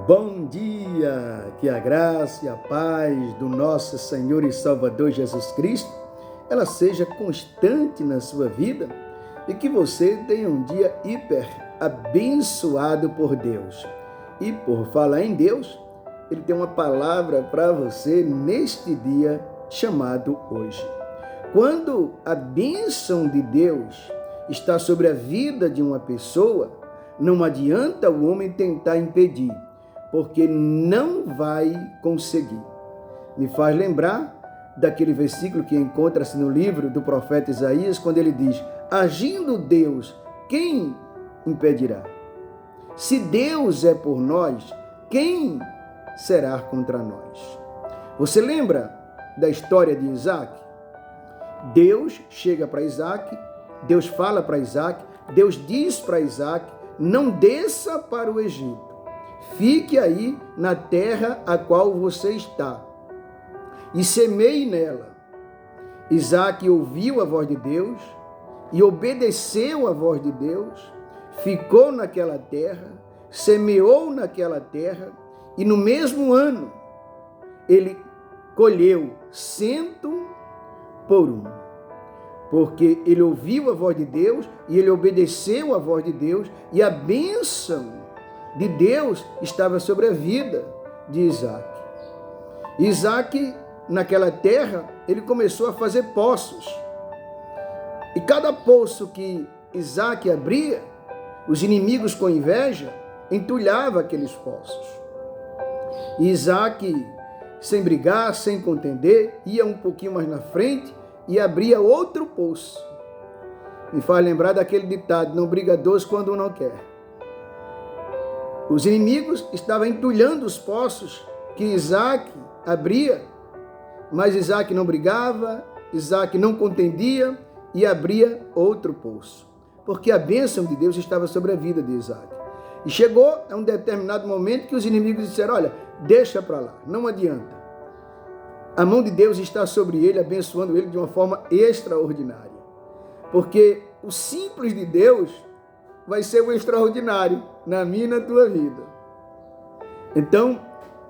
Bom dia, que a graça e a paz do nosso Senhor e Salvador Jesus Cristo, ela seja constante na sua vida e que você tenha um dia hiper abençoado por Deus. E por falar em Deus, Ele tem uma palavra para você neste dia chamado hoje. Quando a bênção de Deus está sobre a vida de uma pessoa, não adianta o homem tentar impedir, porque não vai conseguir. Me faz lembrar daquele versículo que encontra-se no livro do profeta Isaías, quando ele diz: agindo Deus, quem impedirá? Se Deus é por nós, quem será contra nós? Você lembra da história de Isaac? Deus chega para Isaac, Deus fala para Isaac, Deus diz para Isaac: não desça para o Egito. Fique aí na terra a qual você está e semeie nela. Isaac ouviu a voz de Deus e obedeceu a voz de Deus, ficou naquela terra, semeou naquela terra e no mesmo ano ele colheu 100 por 1. Porque ele ouviu a voz de Deus e ele obedeceu a voz de Deus e a bênção de Deus estava sobre a vida de Isaac. Isaac, naquela terra, ele começou a fazer poços. E cada poço que Isaac abria, os inimigos com inveja entulhavam aqueles poços. E Isaac, sem brigar, sem contender, ia um pouquinho mais na frente e abria outro poço. Me faz lembrar daquele ditado: não briga dois quando um não quer. Os inimigos estavam entulhando os poços que Isaac abria, mas Isaac não brigava, Isaac não contendia e abria outro poço, porque a bênção de Deus estava sobre a vida de Isaac. E chegou a um determinado momento que os inimigos disseram: olha, deixa para lá, não adianta. A mão de Deus está sobre ele, abençoando ele de uma forma extraordinária, porque o simples de Deus vai ser o extraordinário na minha e na tua vida. Então,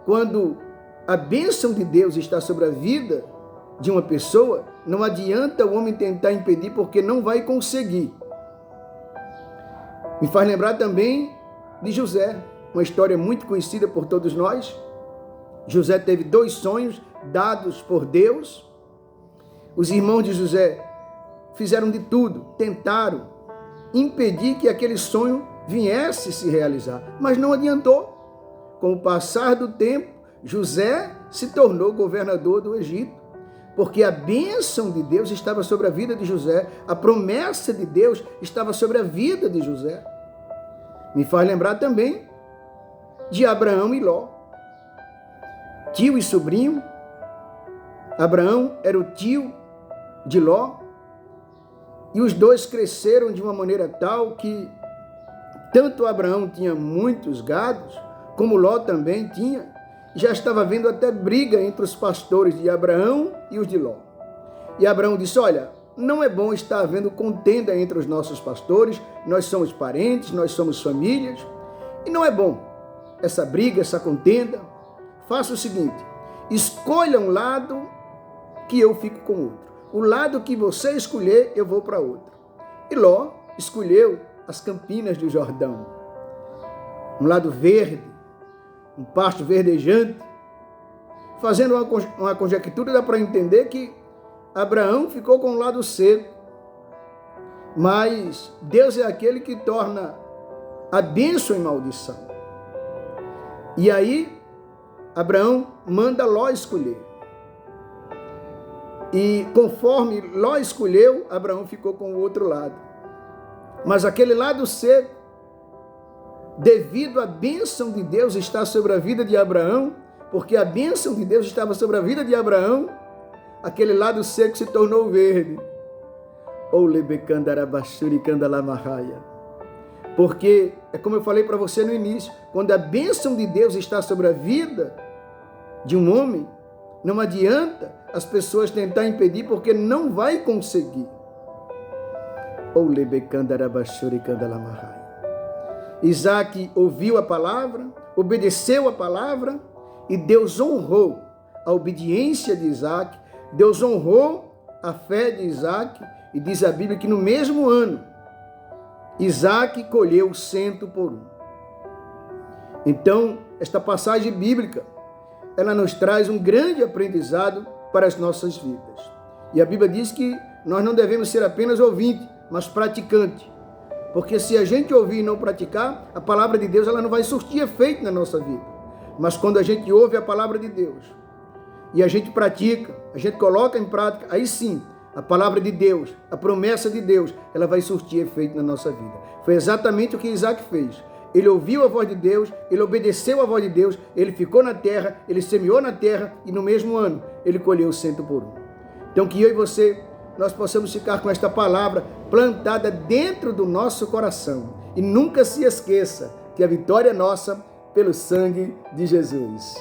quando a bênção de Deus está sobre a vida de uma pessoa, não adianta o homem tentar impedir, porque não vai conseguir. Me faz lembrar também de José, uma história muito conhecida por todos nós. José teve 2 sonhos dados por Deus. Os irmãos de José fizeram de tudo, tentaram impedir que aquele sonho viesse se realizar, mas não adiantou. Com o passar do tempo, José se tornou governador do Egito, porque a bênção de Deus estava sobre a vida de José, a promessa de Deus estava sobre a vida de José. Me faz lembrar também de Abraão e Ló, tio e sobrinho. Abraão era o tio de Ló, e os dois cresceram de uma maneira tal que tanto Abraão tinha muitos gados, como Ló também tinha. Já estava havendo até briga entre os pastores de Abraão e os de Ló. E Abraão disse: olha, não é bom estar havendo contenda entre os nossos pastores, nós somos parentes, nós somos famílias, e não é bom essa briga, essa contenda. Faça o seguinte: escolha um lado que eu fico com o outro. O lado que você escolher, eu vou para outro. E Ló escolheu as campinas do Jordão. Um lado verde, um pasto verdejante. Fazendo uma conjectura, dá para entender que Abraão ficou com o lado seco. Mas Deus é aquele que torna a bênção em maldição. E aí, Abraão manda Ló escolher. E conforme Ló escolheu, Abraão ficou com o outro lado. Mas aquele lado seco, devido à bênção de Deus estar sobre a vida de Abraão, porque a bênção de Deus estava sobre a vida de Abraão, aquele lado seco se tornou verde. Porque, é como eu falei para você no início, quando a bênção de Deus está sobre a vida de um homem, não adianta as pessoas tentar impedir, porque não vai conseguir. Isaac ouviu a palavra, obedeceu a palavra e Deus honrou a obediência de Isaac, Deus honrou a fé de Isaac e diz a Bíblia que no mesmo ano Isaac colheu 100 por 1. Então, esta passagem bíblica, ela nos traz um grande aprendizado para as nossas vidas. E a Bíblia diz que nós não devemos ser apenas ouvinte, mas praticante. Porque se a gente ouvir e não praticar, a palavra de Deus ela não vai surtir efeito na nossa vida. Mas quando a gente ouve a palavra de Deus e a gente pratica, a gente coloca em prática, aí sim, a palavra de Deus, a promessa de Deus, ela vai surtir efeito na nossa vida. Foi exatamente o que Isaac fez. Ele ouviu a voz de Deus, ele obedeceu a voz de Deus, ele ficou na terra, ele semeou na terra e no mesmo ano ele colheu 100 por 1. Então que eu e você, nós possamos ficar com esta palavra plantada dentro do nosso coração. E nunca se esqueça que a vitória é nossa pelo sangue de Jesus.